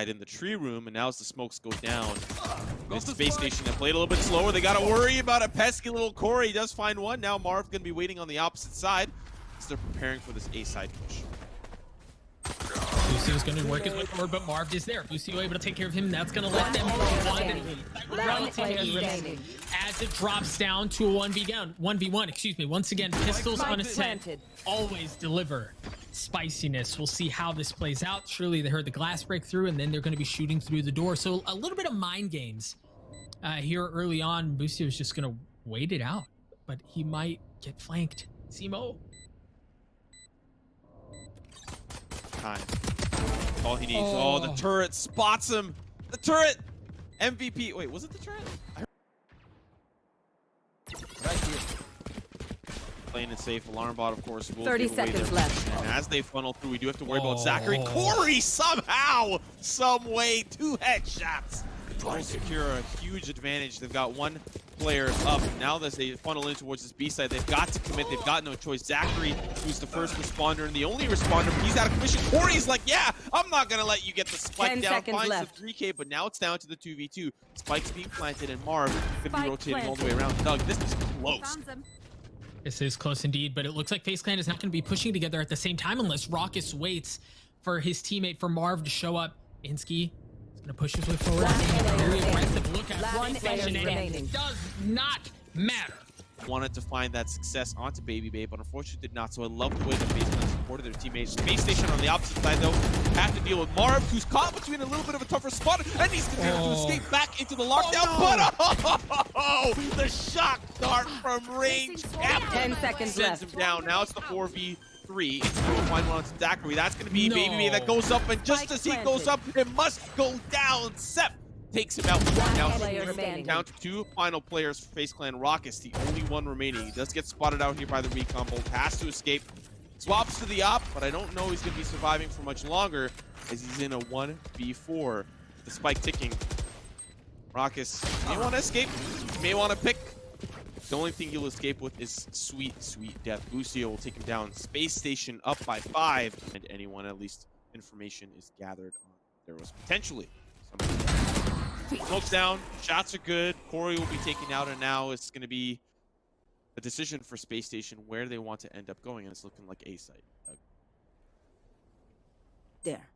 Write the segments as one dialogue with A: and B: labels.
A: in the tree room, and now as the smokes go down, this SpaceStation that played a little bit slower. They got to worry about a pesky little core. He does find one. Now Marved going to be waiting on the opposite side as they're preparing for this A side push.
B: Boostio's going to work his way forward, but Marved is there. Boostio able to take care of him. That's going to let them relatively as it drops down to a 1v1. Excuse me. Once again, pistols on a set always deliver spiciness. We'll see how this plays out. Surely they heard the glass break through, and then they're going to be shooting through the door. So a little bit of mind games here early on. Boostio is just going to wait it out, but he might get flanked. Simo.
A: Time. All he needs. Oh, the turret spots him. The turret. MVP. Wait, was it the turret? Right here. Playing it safe. Alarm bot, of course, will
C: 30 seconds left.
A: And as they funnel through, we do have to worry about ZachaREEee. Corey somehow, some way, 2 headshots. Will secure a huge advantage. They've got 1 player up. Now as they funnel in towards this B side, they've got to commit. They've got no choice. ZachaREEee, who's the first responder and the only responder, but he's out of commission. Corey's like, yeah, I'm not going to let you get the spike down. Finds the 3K, but now it's down to the 2v2. Spike's being planted, and Marv could be rotating all the way around. Doug, this is close.
B: This is close indeed, but it looks like FaZe Clan is not going to be pushing together at the same time unless Rawkus waits for his teammate, for Marv, to show up. Insky is going to push his way forward. Very aggressive look at SpaceStation, and it does not matter.
A: Wanted to find that success onto babybay, but unfortunately did not. So I love the way that FaZe Clan supported their teammates. SpaceStation on the opposite side, though, have to deal with Marv, who's caught between a little bit of a tougher spot, and he's going to be able to escape back into the lockdown. But the shock dart from range.
C: 10 seconds left.
A: Sends him down. Now it's the 4v3. We'll find one on ZachaREEee. That's going to be babybay that goes up, and just as he goes up, it must go down. sSef takes him out. Now down to 2 final players for FaZe Clan. Rawkus, the only one remaining. He does get spotted out here by the recon bolt. Has to escape. Swaps to the op, but I don't know he's going to be surviving for much longer as he's in a 1v4. The spike ticking. Rawkus may want to escape. He may want to pick. The only thing he'll escape with is sweet, sweet death. Boostio will take him down. SpaceStation up by 5. And anyone, at least information is gathered on. There was potentially something. Smokes down. Shots are good. Corey will be taken out, and now it's going to be a decision for SpaceStation where they want to end up going, and it's looking like A site.
C: There.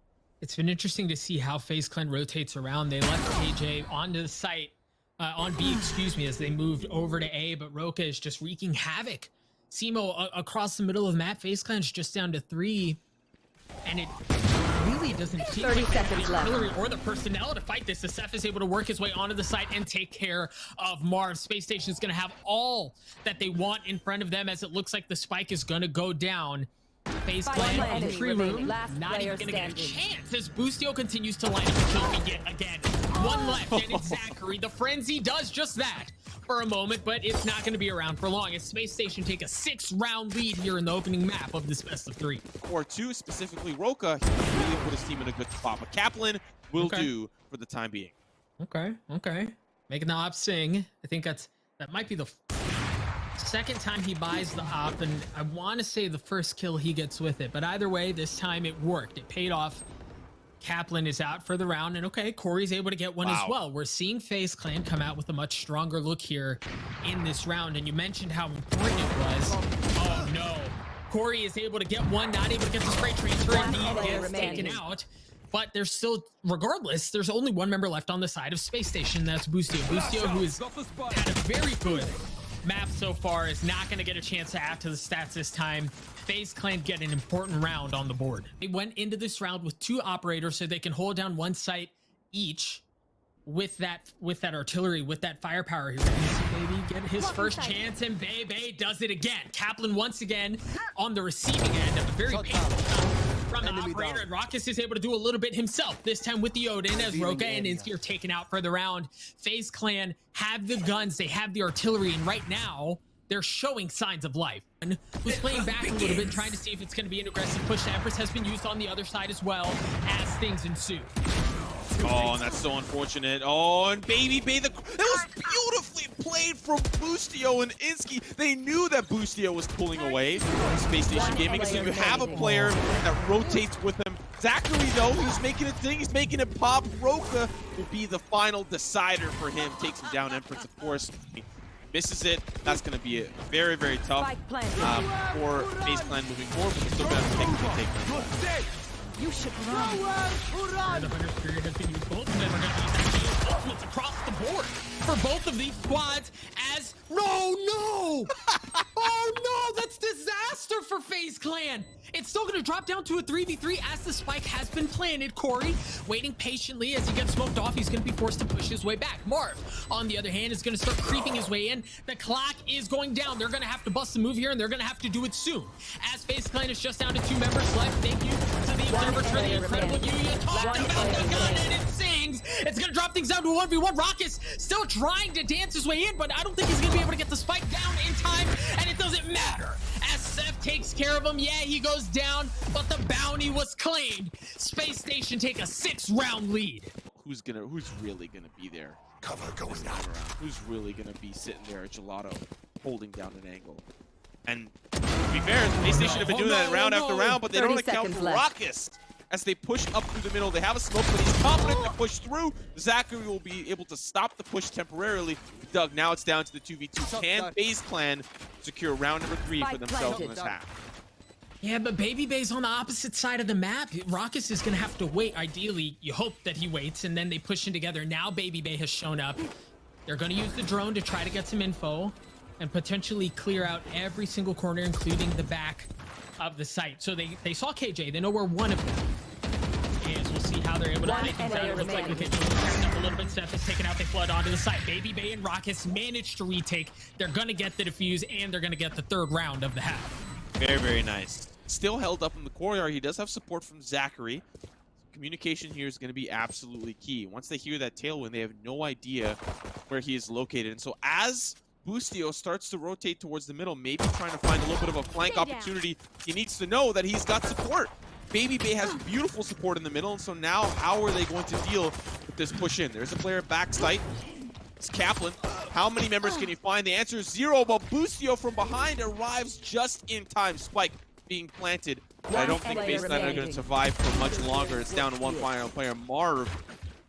B: It's been interesting to see how FaZe Clan rotates around. They left KJ onto the site, on B, excuse me, as they moved over to A, but Roca is just wreaking havoc. Simo across the middle of the map. FaZe Clan's just down to 3, and it really doesn't seem
C: 30
B: like
C: seconds
B: the
C: left.
B: artillery or the personnel to fight this. sSef is able to work his way onto the site and take care of Marv. SpaceStation is going to have all that they want in front of them, as it looks like the spike is going to go down. FaZe Clan on the tree room, not even going to get a chance as Boostio continues to line up the kill begin again. 1 left, and it's ZachaREEee. The frenzy does just that for a moment, but it's not going to be around for long as SpaceStation take a 6-round lead here in the opening map of this best of 3.
A: Or 2, specifically Roca, he can really put his team in a good spot, but Kaplan will do for the time being.
B: Okay. Making the op sing. I think that might be the second time he buys the op, and I want to say the first kill he gets with it, but either way, this time it worked. It paid off. Kaplan is out for the round, and okay, Corey's able to get one as well. We're seeing FaZe Clan come out with a much stronger look here in this round, and you mentioned how important it was. Oh no, Corey is able to get one, not able to get the spray transfer, indeed gets taken out. But there's still, regardless, there's only 1 member left on the side of SpaceStation. That's Boostio. Boostio, who has had a very good map so far, is not going to get a chance to add to the stats this time. FaZe Clan get an important round on the board. They went into this round with 2 operators so they can hold down 1 site each with that artillery, with that firepower. He's going to see Baby get his first chance, and Baby does it again. Kaplan once again on the receiving end of a very painful shot from the operator, and Rawkus is able to do a little bit himself, this time with the Odin, as Roca and Insky are taken out for the round. FaZe Clan have the guns, they have the artillery, and right now they're showing signs of life. And was playing back a little bit, trying to see if it's going to be an aggressive push. Empress has been used on the other side as well as things ensue.
A: Oh, and that's so unfortunate. Oh, and babybay, it was beautifully played from Boostio and Insky. They knew that Boostio was pulling away from SpaceStation Gaming, so you have a player that rotates with him. ZachaREEE, though, he's making it thing, he's making it pop. Roca will be the final decider for him. Takes him down, Empress, of course. He misses it. That's going to be very, very tough for FaZe Clan moving forward, but they're still going to have to take it.
C: You should run.
B: The 100th period has been used. Both of them are going to be ultimates across the board for both of these squads as... No! Oh no, that's disaster for FaZe Clan. It's still going to drop down to a 3v3 as the spike has been planted. Corey waiting patiently as he gets smoked off. He's going to be forced to push his way back. Marv, on the other hand, is going to start creeping his way in. The clock is going down. They're going to have to bust a move here, and they're going to have to do it soon. As FaZe Clan is just down to 2 members left. Thank you to the observer for the incredible you talked about the gun, and it sings. It's going to drop things down to a 1v1. Rawkus still trying to dance his way in, but I don't think he's going to be able to get the spike down in time, and it doesn't matter. As sSef takes care of him, yeah, he goes down, but the bounty was claimed. SpaceStation take a 6-round lead. Who's really gonna be there?
D: Cover going out.
A: Who's really gonna be sitting there at Gelato, holding down an angle? And to be fair, SpaceStation have been doing that round after round, but they don't account for Rawkus. As they push up through the middle, they have a smoke, but he's confident to push through. ZachaREEE will be able to stop the push temporarily. Doug, now it's down to the 2v2. Can FaZe Clan secure round number 3 for themselves in this half?
B: Yeah, but babybay's on the opposite side of the map. Rawkus is going to have to wait. Ideally, you hope that he waits, and then they push in together. Now babybay has shown up. They're going to use the drone to try to get some info and potentially clear out every single corner, including the back of the site. So they saw KJ. They know where one of them is. We'll see how they're able to hide things out. It looks like the KJ up a little bit. sSef is taken out. They flood onto the site. babybay and Rawkus managed to retake. They're going to get the defuse, and they're going to get the 3rd round of the half.
A: Very, very nice. Still held up in the courtyard. He does have support from ZachaREEE. Communication here is going to be absolutely key. Once they hear that tailwind, they have no idea where he is located. And so as Boostio starts to rotate towards the middle, maybe trying to find a little bit of a flank opportunity, he needs to know that he's got support. babybay has beautiful support in the middle, and so now how are they going to deal with this push in? There's a player back sight. It's Kaplan. How many members can you find? The answer is 0, but Boostio from behind arrives just in time. Spike being planted. I don't think FaZe Clan are going to survive for much longer. It's down to 1 final player. Marved.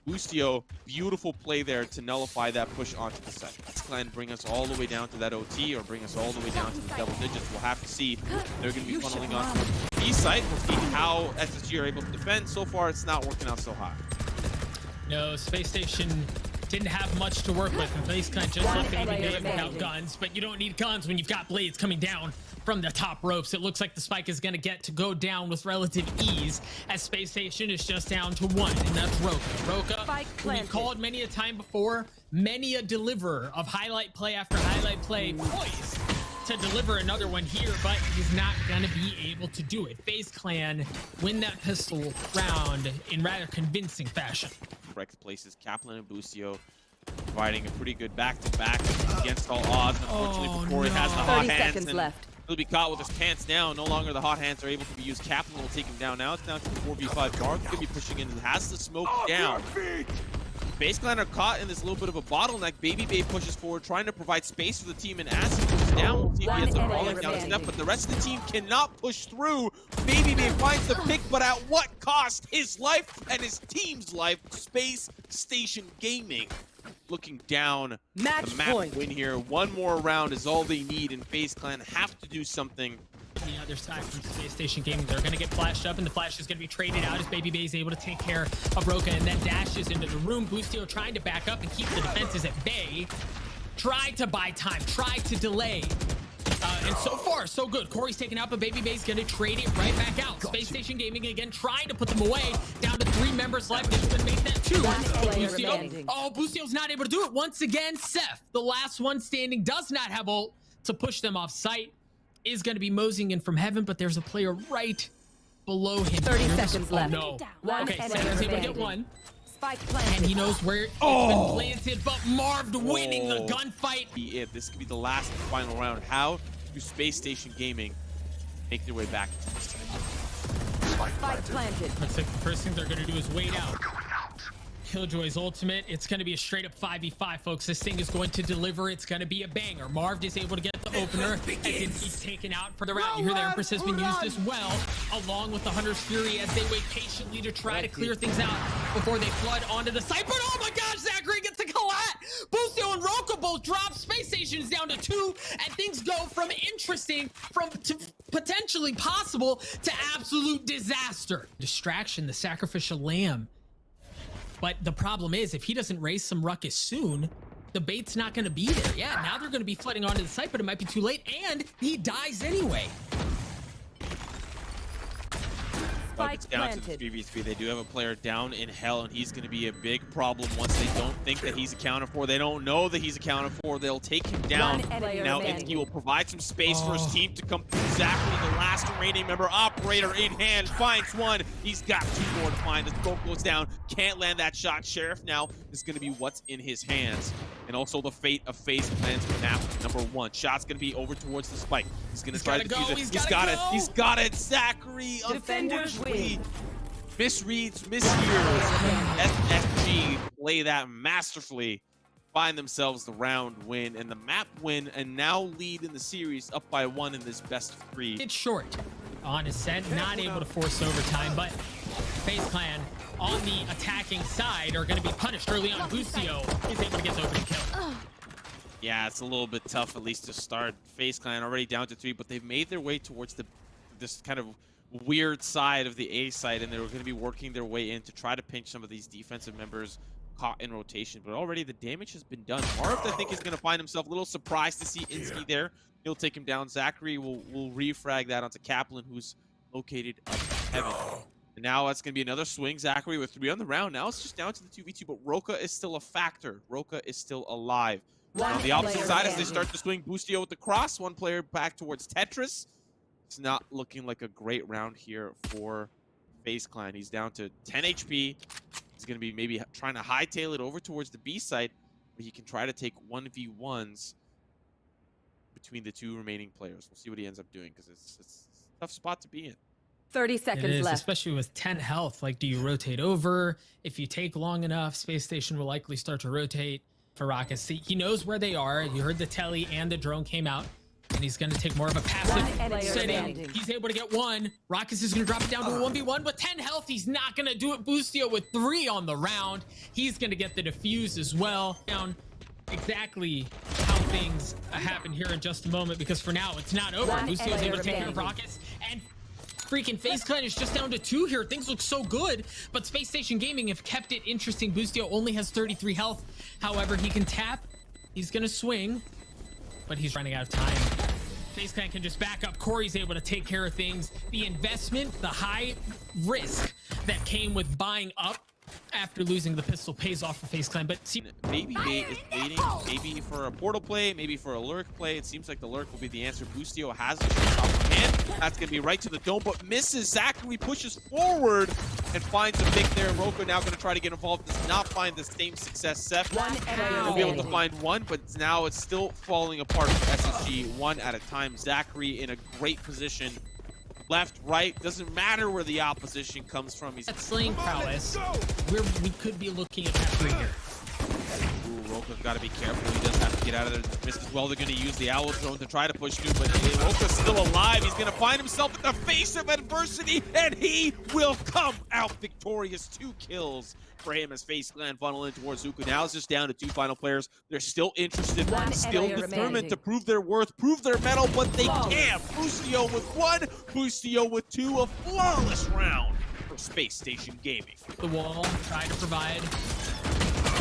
A: Boostio, beautiful play there to nullify that push onto the site. FaZe Clan bring us all the way down to that OT or bring us all the way down to the double digits. We'll have to see. They're going to be funneling on the B site. We'll see how SSG are able to defend. So far, it's not working out so hot.
B: No, SpaceStation didn't have much to work with, and FaZe Clan just let babybay without guns, but you don't need guns when you've got blades coming down from the top ropes. It looks like the spike is going to go down with relative ease as SpaceStation is just down to 1, and that's Roca. Roca, who we've called many a time before, many a deliverer of highlight play after highlight play, poised to deliver another one here, but he's not going to be able to do it. FaZe Clan win that pistol round in rather convincing fashion.
A: Correct places, Kaplan and Boostio providing a pretty good back-to-back against all odds. Unfortunately, before he has the hot hands, and he'll be caught with his pants down. No longer the hot hands are able to be used. Kaplan will take him down now. It's down to the 4v5. Dark could be pushing in. Has the smoke down. FaZe Clan are caught in this little bit of a bottleneck. babybay pushes forward, trying to provide space for the team, and as he pushes down, we'll see if he ends up falling down a step, but the rest of the team cannot push through. babybay finds the pick, but at what cost? His life and his team's life. SpaceStation Gaming looking down the map win here. 1 more round is all they need, and FaZe Clan have to do something.
B: The other side from SpaceStation Gaming, they're going to get flashed up, and the flash is going to be traded out as babybay is able to take care of Roca and then dashes into the room. Boostio trying to back up and keep the defenses at bay. Tried to buy time, tried to delay. And so far, so good. Corey's taken out, but babybay's going to trade it right back out. SpaceStation Gaming again trying to put them away. Down to 3 members left. This would make that 2. Boostio. Oh, Boostio's not able to do it. Once again, sSef, the last one standing, does not have ult to push them off site. Is going to be moseying in from heaven, but there's a player right below him.
C: 30 seconds left.
B: No. Okay, sSef's able to get 1. And he knows where it's been planted, but Marved winning the gunfight.
A: This could be the last and final round. How do SpaceStation Gaming make their way back to this time?
C: Spike planted.
B: Looks like the first thing they're going to do is wait out. Killjoy's ultimate. It's going to be a straight up 5v5, folks. This thing is going to deliver. It's going to be a banger. Marved is able to get the opener, and he's taken out for the round. You hear the Empress has been used as well, along with the Hunter's Fury, as they wait patiently to try to clear things out before they flood onto the site. But oh my gosh, ZachaREEE gets the collat. Boostio and roca both drop. SpaceStation is down to 2, and things go from interesting, to potentially possible, to absolute disaster. Distraction, the sacrificial lamb. But the problem is, if he doesn't raise some ruckus soon, the bait's not going to be there. Yeah, now they're going to be flooding onto the site, but it might be too late, and he dies anyway.
A: It's down to the 3v3. They do have a player down in hell, and he's going to be a big insky once they don't think that he's accounted for. They don't know that he's accounted for. They'll take him down. Now insky will provide some space for his team to come through. ZachaREEE, the last remaining member, operator in hand, finds one. He's got 2 more to find. The smoke goes down. Can't land that shot. Sheriff now is going to be what's in his hands. And also the fate of FaZe plans for map number 1. Shot's going to be over towards the spike. He's going to try to defuse it. He's got it. He's got it. ZachaREEE, unfortunately, misreads, mishears. NSG play that masterfully. Find themselves the round win and the map win, and now lead in the series up by 1 in this best of 3.
B: It's short on ascent, not able to force overtime, but FaZe Clan on the attacking side are going to be punished early on. Boostio is able to get the opening kill.
A: Yeah, it's a little bit tough, at least to start. FaZe Clan already down to 3, but they've made their way towards this kind of weird side of the A side, and they're going to be working their way in to try to pinch some of these defensive members caught in rotation. But already the damage has been done. Marved, I think, is going to find himself a little surprised to see insky there. He'll take him down. ZachaREEE will refrag that onto Kaplan, who's located up heaven. And now that's going to be another swing. ZachaREEE with 3 on the round. Now it's just down to the 2v2, but roca is still a factor. Roca is still alive. On the opposite side, as they start to swing, Boostio with the cross. 1 player back towards Tetris. It's not looking like a great round here for FaZe Clan. He's down to 10 HP. He's going to be maybe trying to hightail it over towards the B side, where he can try to take 1v1s between the 2 remaining players. We'll see what he ends up doing, because it's a tough spot to be in.
C: 30 seconds left.
B: Especially with 10 health. Like, do you rotate over? If you take long enough, SpaceStation will likely start to rotate for Rawkus. He knows where they are. You heard the telly and the drone came out, and he's going to take more of a passive setting. He's able to get 1. Rawkus is going to drop it down to a 1v1 with 10 health. He's not going to do it. Boostio with 3 on the round. He's going to get the defuse as well. Down exactly how things happen here in just a moment, because for now it's not over. Boostio's able to take care of Rawkus, and freaking FaZe Clan is just down to 2 here. Things look so good, but SpaceStation Gaming have kept it interesting. Boostio only has 33 health. However, he can tap. He's going to swing, but he's running out of time. FaZe Clan can just back up. Corey's able to take care of things. The investment, the high risk that came with buying up after losing the pistol pays off for FaZe Clan. But see,
A: babybay is waiting, maybe for a portal play, maybe for a lurk play. It seems like the lurk will be the answer. Boostio has the top of hand. That's going to be right to the dome, but misses. ZachaREEE pushes forward and finds a pick there. roca now going to try to get involved. Does not find the same success. sSef will be able to find 1, but now it's still falling apart for SSG 1 at a time. ZachaREEE in a great position. Left, right, doesn't matter where the opposition comes from. He's
B: at slaying prowess, we could be looking at that here.
A: Ooh, roca's got to be careful. He does have to get out of there. Miss as well. They're going to use the owl drone to try to push through, but roca's still alive. He's going to find himself in the face of adversity, and he will come out victorious. 2 kills for him as FaZe Clan funnel in towards Zuku. Now it's just down to 2 final players. They're still interested, still determined to prove their worth, prove their mettle, but they can't. Boostio with 1, Boostio with 2, a flawless round for SpaceStation Gaming.
B: The wall, trying to provide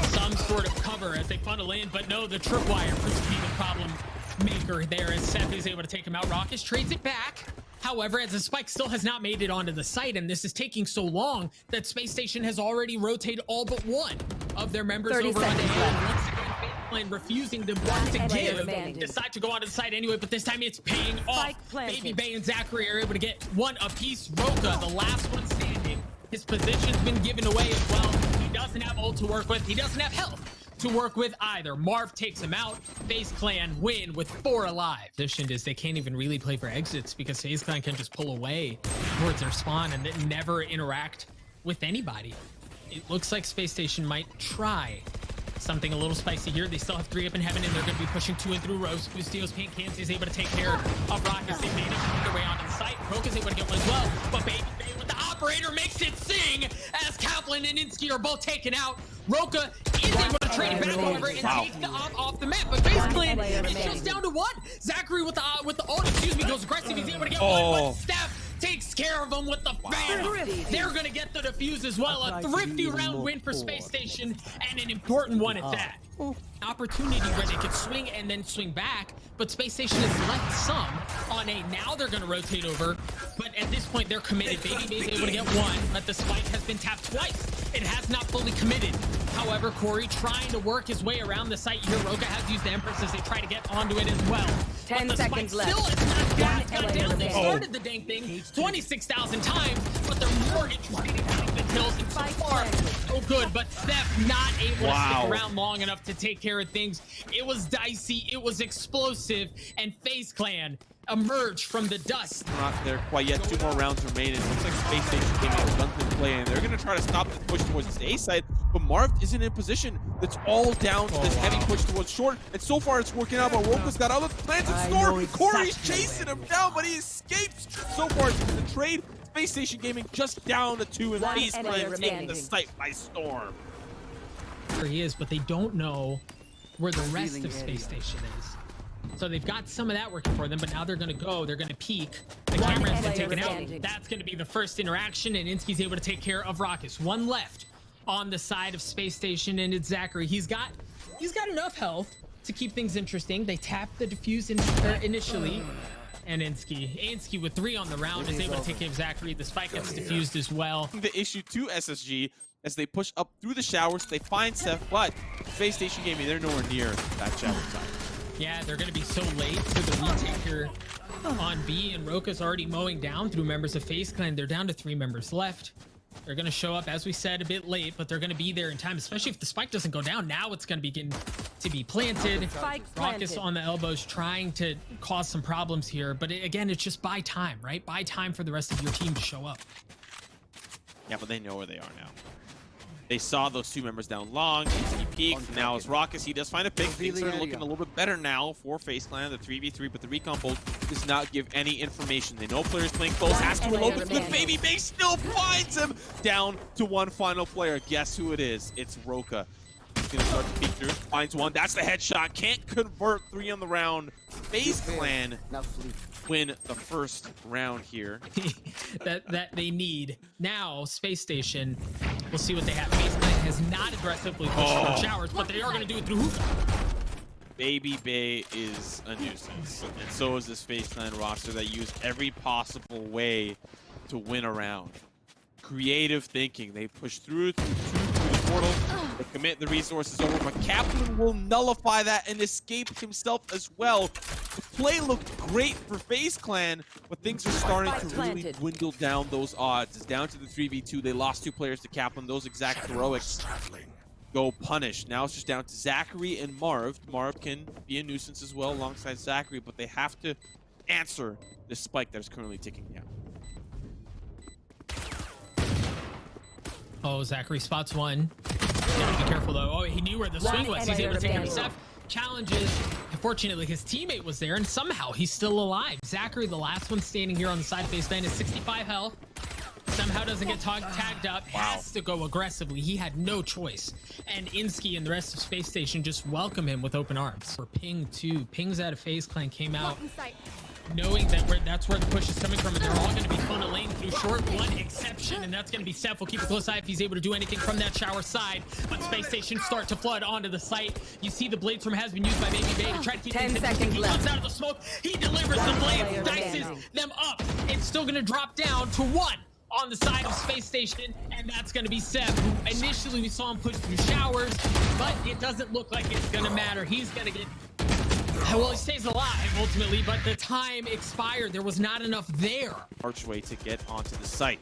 B: some sort of cover as they funnel in, but no, the tripwire proves to be the problem maker there as sSef is able to take him out. Rawkus trades it back. However, as the spike still has not made it onto the site, and this is taking so long that SpaceStation has already rotated all but 1 of their members over onto and refusing to want to give, decide to go onto the site anyway, but this time it's paying off. babybay and ZachaREEE are able to get 1 apiece. roca, the last one standing, his position's been given away as well. He doesn't have ult to work with. He doesn't have health to work with either. Marv takes him out. FaZe Clan win with 4 alive. Positioned is they can't even really play for exits because FaZe Clan can just pull away towards their spawn and then never interact with anybody. it looks like SpaceStation might try something a little spicy here. They still have 3 up in heaven, and they're going to be pushing 2 in through Rose. Boostio's paint cans is able to take care of Rawkus. They made it make their way onto the site. Roca's able to get one as well, but babybay with the operator makes it sing as Kaplan and Insky are both taken out. Roca is able to trade it back, however, and take the off the map. But basically, it's just down to 1. ZachaREEE with the ult, goes aggressive. He's able to get one, but sSef takes care of him with the fan. They're gonna get the defuse as well. A thrifty round win for SpaceStation, and an important one at that. Opportunity where they could swing and then swing back, but SpaceStation has left some on A. Now they're gonna rotate over, but at this point they're committed. Babybay's able to get 1, but the spike has been tapped twice. It has not fully committed. However, Corey trying to work his way around the site here. Roca has used the Empress as they try to get onto it as well.
C: 10 seconds left.
B: Still is not down. They started the dang thing 26,000 times, but they're more interested in getting the kills. And so far, so good, but sSef not able to stick around long enough to take care of things. It was dicey, it was explosive, and FaZe Clan emerged from the dust.
A: Not there quite yet. 2 more rounds remain. It looks like SpaceStation came out guns in play, and they're going to try to stop this push towards the A side, but Marved isn't in position. That's all down to this heavy push towards short, and so far it's working out, but Rawkus got other plans in store. Corey's chasing him down, but he escapes. So far it's the trade. SpaceStation Gaming just down to 2, and FaZe Clan taking the site by storm.
B: Where he is, but they don't know where the rest of SpaceStation is. So they've got some of that working for them, but now they're going to peek. The camera's been taken out. That's going to be the first interaction, and Insky's able to take care of Rawkus. 1 left on the side of SpaceStation, and it's ZachaREEE. He's got enough health to keep things interesting. They tapped the defuse initially, and Insky with 3 on the round is able to take care of ZachaREEE. The spike gets defused as well.
A: The issue to SSG as they push up through the showers, they find sSef, but SpaceStation Gaming, they're nowhere near that shower side.
B: Yeah, they're going to be so late to the retake here on B, and Roca's already mowing down through members of FaZe Clan. They're down to 3 members left. They're going to show up, as we said, a bit late, but they're going to be there in time, especially if the spike doesn't go down. Now it's going to be getting to be planted. Rawkus on the elbows trying to cause some problems here, but again, it's just buy time, right? Buy time for the rest of your team to show up.
A: Yeah, but they know where they are now. They saw those 2 members down long. He peeked. Now it's Rawkus. He does find a pick. Things are looking a little bit better now for FaZe Clan, the 3v3, but the recon bolt does not give any information. They know players playing close. Has to reload, but the babybay still finds him. Down to 1 final player. Guess who it is? It's Roca. He's going to start to peek through. Finds 1. That's the headshot. Can't convert. 3 on the round. FaZe Clan win the first round here.
B: that they need. Now, SpaceStation, we'll see what they have. FaZe Clan has not aggressively pushed through showers, but they are going to do it through hookah.
A: babybay is a nuisance, and so is this FaZe Clan roster that use every possible way to win a round. Creative thinking. They push through the portal. They commit the resources over, but Kaplan will nullify that and escape himself as well. The play looked great for FaZe Clan, but things are starting to really dwindle down those odds. It's down to the 3v2. They lost 2 players to Kaplan. Those exact heroics go punished. Now it's just down to ZachaREEE and Marved. Marved can be a nuisance as well alongside ZachaREEE, but they have to answer this spike that is currently ticking down.
B: Oh, ZachaREEE spots 1. Gotta be careful though. Oh, he knew where the swing was. He's able to take him. sSef challenges. Fortunately, his teammate was there, and somehow he's still alive. ZachaREEE, the last one standing here on the side of FaZe Clan, is 65 health. Somehow doesn't get tagged up. Has to go aggressively. He had no choice. And Insky and the rest of SpaceStation just welcome him with open arms. For Ping 2. Pings out of FaZe Clan came out knowing that that's where the push is coming from, and they're all going to be funneling through short. 1 exception, and that's going to be sSef. We'll keep a close eye if he's able to do anything from that shower side. But SpaceStation start to flood onto the site. You see the blades from has been used by babybay to try to keep
C: 10
B: things
C: seconds
B: He
C: left.
B: comes out of the smoke. He delivers the blades, dices them up. It's still going to drop down to 1 on the side of SpaceStation, and that's going to be sSef, who initially we saw him push through showers, but it doesn't look like it's going to matter. He's going to get... Well, he stays alive ultimately, but the time expired. There was not enough there.
A: Archway to get onto the site.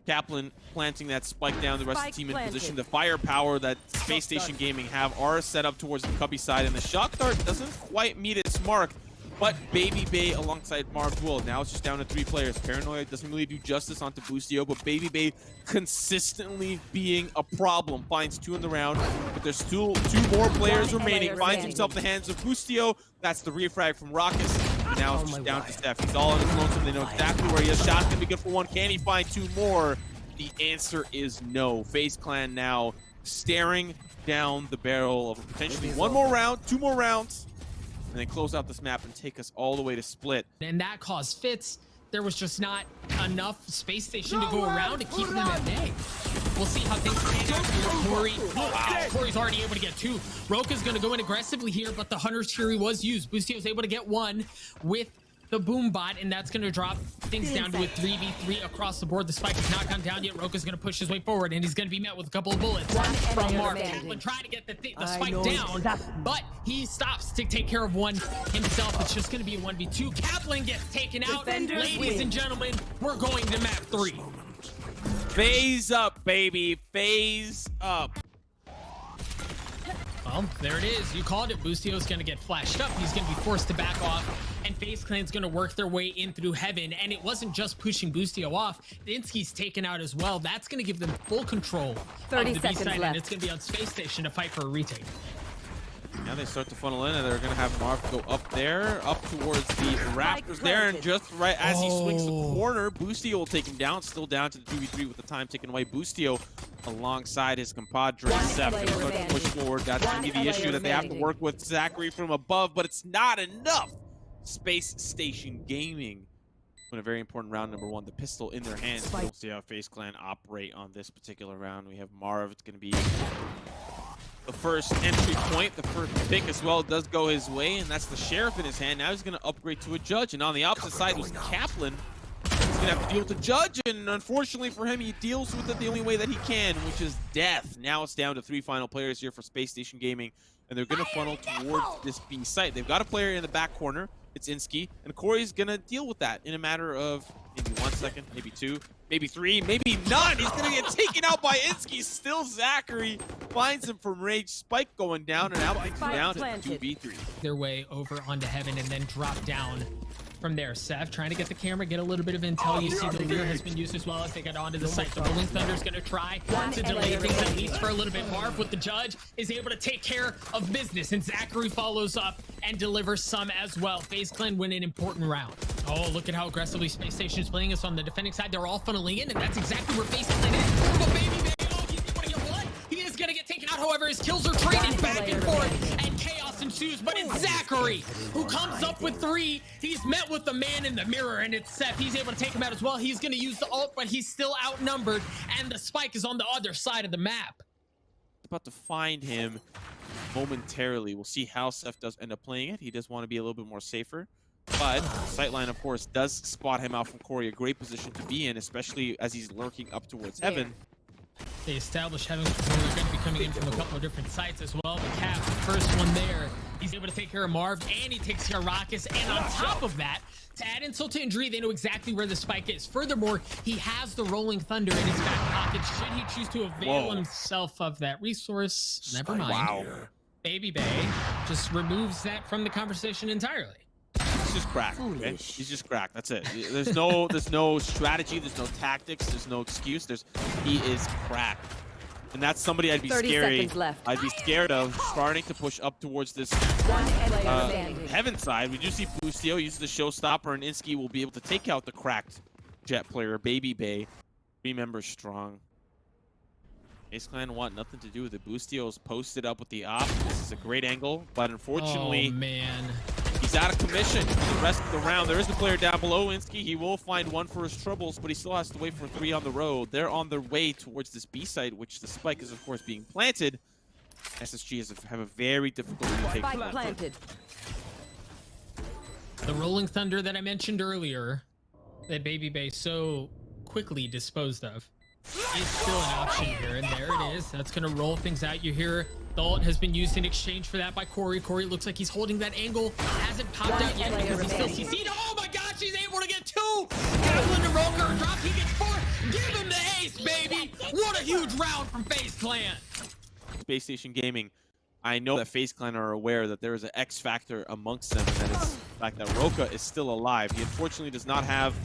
A: Kaplan planting that spike down, the rest of the team in position. The firepower that SpaceStation Gaming have are set up towards the cubby side, and the shock dart doesn't quite meet its mark. but babybay alongside Marved will. Now it's just down to 3 players. Paranoia doesn't really do justice onto Boostio, but babybay consistently being a problem. Finds 2 in the round, but there's still 2 more players remaining. Finds himself in the hands of Boostio. That's the refrag from Rawkus. And now it's just down to sSef. He's all on his lonesome. They know exactly where he is. Shot's gonna be good for 1. Can he find 2 more? The answer is no. FaZe Clan now staring down the barrel of potentially 1 more round, 2 more rounds, and then close out this map and take us all the way to split.
B: And that caused fits. There was just not enough SpaceStation to go around to keep them at bay. We'll see how things pan out here. Corey, wow, Corey's already able to get 2. Roca's going to go in aggressively here, but the Hunter's Fury was used. Boostio was able to get 1 with the boom bot, and that's going to drop things down to a 3v3 across the board. The spike has not gone down yet. Roca's going to push his way forward, and he's going to be met with a couple of bullets from Marved. Kaplan trying to get the spike down, but he stops to take care of 1 himself. It's just going to be a 1v2. Kaplan gets taken out. Ladies and gentlemen, we're going to map 3.
A: FaZe up, baby. FaZe up.
B: Well, there it is. You called it. Boostio's going to get flashed up. He's going to be forced to back off, and FaZe Clan's going to work their way in through heaven. And it wasn't just pushing Boostio off. Insky's taken out as well. That's going to give them full control
C: 30
B: of the
C: seconds
B: B-side,
C: left.
B: and it's going to be on SpaceStation to fight for a retake.
A: Now they start to funnel in, and they're going to have Marv go up there, up towards the Raptors there, and just right as he swings the corner, Boostio will take him down. Still down to the 2v3 with the time taken away. Boostio alongside his compadre sSef going to start to push forward. That's going to be the issue that they have to work with ZachaREEE from above, but it's not enough. SpaceStation Gaming in a very important round number 1, the pistol in their hands. We'll see how FaZe Clan operate on this particular round. We have Marv. It's going to be the first entry point, the first pick as well does go his way, and that's the sheriff in his hand. Now he's going to upgrade to a judge, and on the opposite side was Kaplan. He's going to have to deal with the judge, and unfortunately for him, he deals with it the only way that he can, which is death. Now it's down to 3 final players here for SpaceStation Gaming, and they're going to funnel towards this B site. They've got a player in the back corner. It's Insky, and Corey's going to deal with that in a matter of maybe 1 second, maybe 2, maybe 3, maybe none. He's going to get taken out by Insky. Still ZachaREEE finds him from rage. Spike going down, and now it's down to 2v3.
B: Their way over onto heaven and then drop down from there. sSef trying to get the camera, get a little bit of intel. You see the leader has been used as well as they get onto the site. The Rolling Thunder's going to try to delay things at least for a little bit. Marv with the judge is able to take care of business, and ZachaREEE follows up and delivers some as well. FaZe Clan win an important round. Oh, look at how aggressively SpaceStation is playing us on the defending side. They're all funneling in, and that's exactly where FaZe Clan is. But babybay, oh, he's able to get 1. He is going to get taken out. However, his kills are traded back and forth, and chaos ensues. But it's ZachaREEE who comes up with 3. He's met with the man in the mirror, and it's sSef. He's able to take him out as well. He's going to use the ult, but he's still outnumbered, and the spike is on the other side of the map.
A: About to find him momentarily. We'll see how sSef does end up playing it. He does want to be a little bit more safer. But Sightline, of course, does spot him out from Corey. A great position to be in, especially as he's lurking up towards heaven.
B: They establish heaven control. They're going to be coming in from a couple of different sites as well. But Cap, the first one there, he's able to take care of Marv, and he takes care of Rawkus. And on top of that, to add insult to injury, they know exactly where the spike is. Furthermore, he has the Rolling Thunder in his back pocket. Should he choose to avail himself of that resource, never mind.
A: Wow.
B: babybay just removes that from the conversation entirely.
A: He's just cracked. Okay? He's just cracked. That's it. There's no strategy. There's no tactics. There's no excuse. He is cracked, and that's somebody I'd be
C: 30 seconds left.
A: I'd be scared of starting to push up towards this heaven side. We do see Boostio use the showstopper, and Insky will be able to take out the cracked jet player, babybay. 3 members strong. FaZe Clan want nothing to do with it. Boostio's posted up with the op. This is a great angle, but unfortunately,
B: oh man,
A: he's out of commission for the rest of the round. There is a player down below Insky. He will find 1 for his troubles, but he still has to wait for 3 on the road. They're on their way towards this B site, which the spike is, of course, being planted. SSG have a very difficult retake.
C: Spike planted.
B: the Rolling Thunder that I mentioned earlier, that babybay so quickly disposed of, is still an option here, and there it is. That's gonna roll things out. You hear the ult has been used in exchange for that by Corey. Corey looks like he's holding that angle. Hasn't popped out yet because he's still CC'd. Oh my gosh, he's able to get 2! Kaplan to roca, drop, he gets 4. Give him the ace, baby! What a huge round from FaZe Clan!
A: SpaceStation Gaming I know that FaZe Clan are aware that there is an X factor amongst them, and that is the fact that Roca is still alive. He unfortunately does not have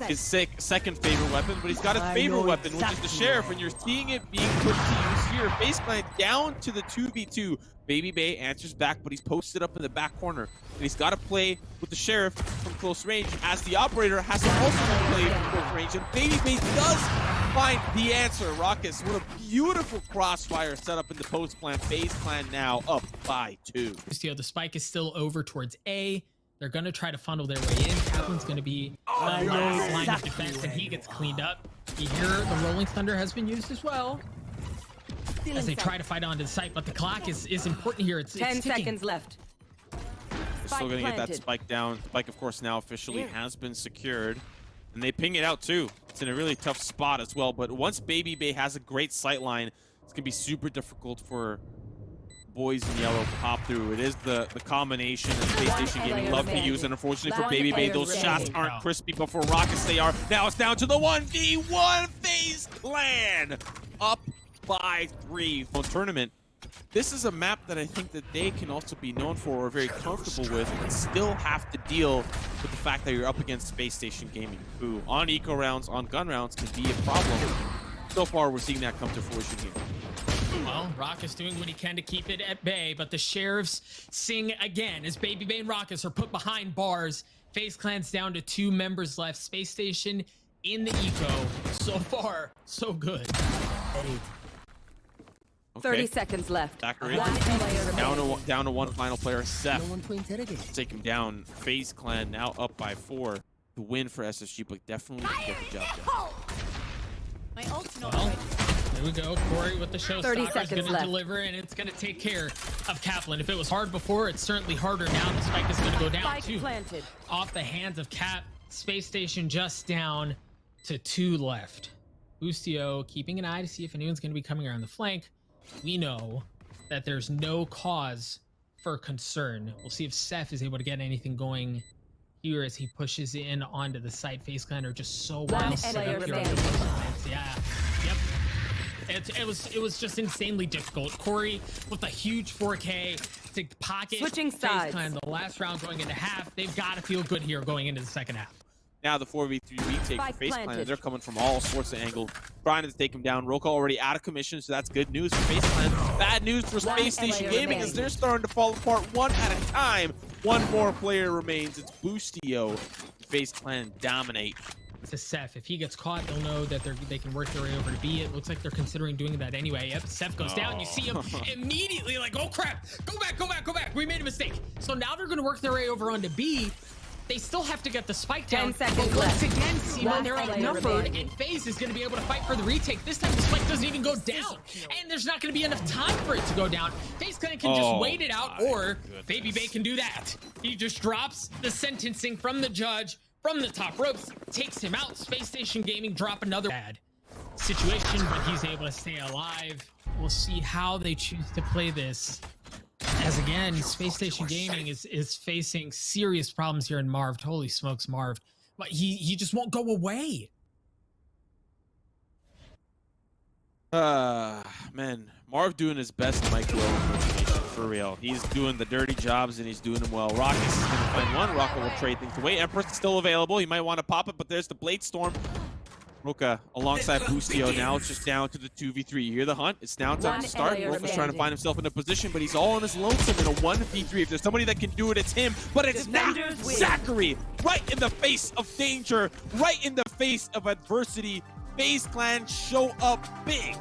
A: his second favorite weapon, but he's got his favorite weapon, which is the Sheriff, and you're seeing it being put to use here. FaZe Clan down to the 2v2. babybay answers back, but he's posted up in the back corner, and he's got to play with the Sheriff from close range, as the operator has to also play from close range, and babybay does find the answer. Rawkus, what a beautiful crossfire set up in the post plan. FaZe Clan now up by 2.
B: Boostio, the spike is still over towards A. They're going to try to funnel their way in. Kaplan's going to be the last line of defense, and he gets cleaned up. You hear the Rolling Thunder has been used as well as they try to fight onto the site, but the clock is important here. It's
C: 10
B: ticking.
C: seconds left.
A: They're still going to get that spike down. Spike, of course, now officially has been secured. And they ping it out, too. It's in a really tough spot as well. But once babybay has a great sight line, it's going to be super difficult for boys in yellow to pop through. It is the combination that SpaceStation Gaming love to use. And unfortunately for babybay, those shots aren't crispy. But for Rawkus, they are. Now it's down to the 1v1. FaZe Clan up by 3 on tournament. This is a map that I think that they can also be known for or very comfortable with, and still have to deal with the fact that you're up against SpaceStation Gaming, who on eco rounds, on gun rounds, can be a problem. So far, we're seeing that come to fruition here.
B: Well, Rawkus doing what he can to keep it at bay, but the Sheriffs sing again as babybay and Rawkus are put behind bars. FaZe Clan's down to 2 members left. SpaceStation in the eco. So far, so good.
A: Okay.
C: 30 seconds left.
A: ZachaREEE down to one final player, sSef. Take him down. FaZe Clan now up by 4. The win for SSG, but definitely get the job done.
D: My ult's not
B: Well, there we go. Corey with the
C: 30
B: showstopper is
C: seconds
B: going to
C: left.
B: deliver, and it's going to take care of Kaplan. If it was hard before, it's certainly harder now. The spike is going to go down,
C: Spike
B: too.
C: planted.
B: Off the hands of Cap. SpaceStation just down to 2 left. Boostio keeping an eye to see if anyone's going to be coming around the flank. We know that there's no cause for concern. We'll see if sSef is able to get anything going here as he pushes in onto the site. FaZe Clan are just so well set up here on the sides. Yeah. Yep. It was just insanely difficult. Corey with a huge 4K to pocket.
C: Switching
B: FaZe
C: sides.
B: Clan, the last round going into half. They've got to feel good here going into the second half.
A: Now the 4v3 retake for
C: Spike
A: FaZe Clan.
C: planted.
A: They're coming from all sorts of angles, trying to take him down. Roca already out of commission, so that's good news for FaZe Clan. Bad news for SpaceStation Gaming as they're starting to fall apart one at a time. One more player remains. It's Boostio. FaZe Clan dominate.
B: To sSef, if he gets caught, they'll know that they can work their way over to B. It looks like they're considering doing that anyway. Yep, sSef goes down. You see him immediately like, oh crap, go back. We made a mistake. So now they're going to work their way over onto B. They still have to get the spike
C: 10
B: down.
C: seconds
B: But once
C: left.
B: again, Simon, they're
C: Last
B: outnumbered,
C: player
B: and FaZe is going to be able to fight for the retake. This time the spike doesn't even go down, and there's not going to be enough time for it to go down. FaZe can just wait it out, or babybay can do that. He just drops the sentencing from the judge from the top ropes, takes him out. SpaceStation Gaming drop another bad situation, but he's able to stay alive. We'll see how they choose to play this. As again, SpaceStation Gaming is facing serious problems here in Marved. Holy smokes, Marved. But he just won't go away.
A: Man, Marv doing his best micro information for real. He's doing the dirty jobs and he's doing them well. Rawkus is going to find one. Roca will trade things away. Empress is still available. He might want to pop it, but there's the Blade Storm. Roca alongside Boostio now. It's just down to the 2v3. You hear the hunt. It's now time to start. Roca's trying to find himself in a position, but he's all on his lonesome in a 1v3. If there's somebody that can do it, it's him. But it's not ZachaREEE. Right in the face of danger. Right in the face of adversity. FaZe Clan show up big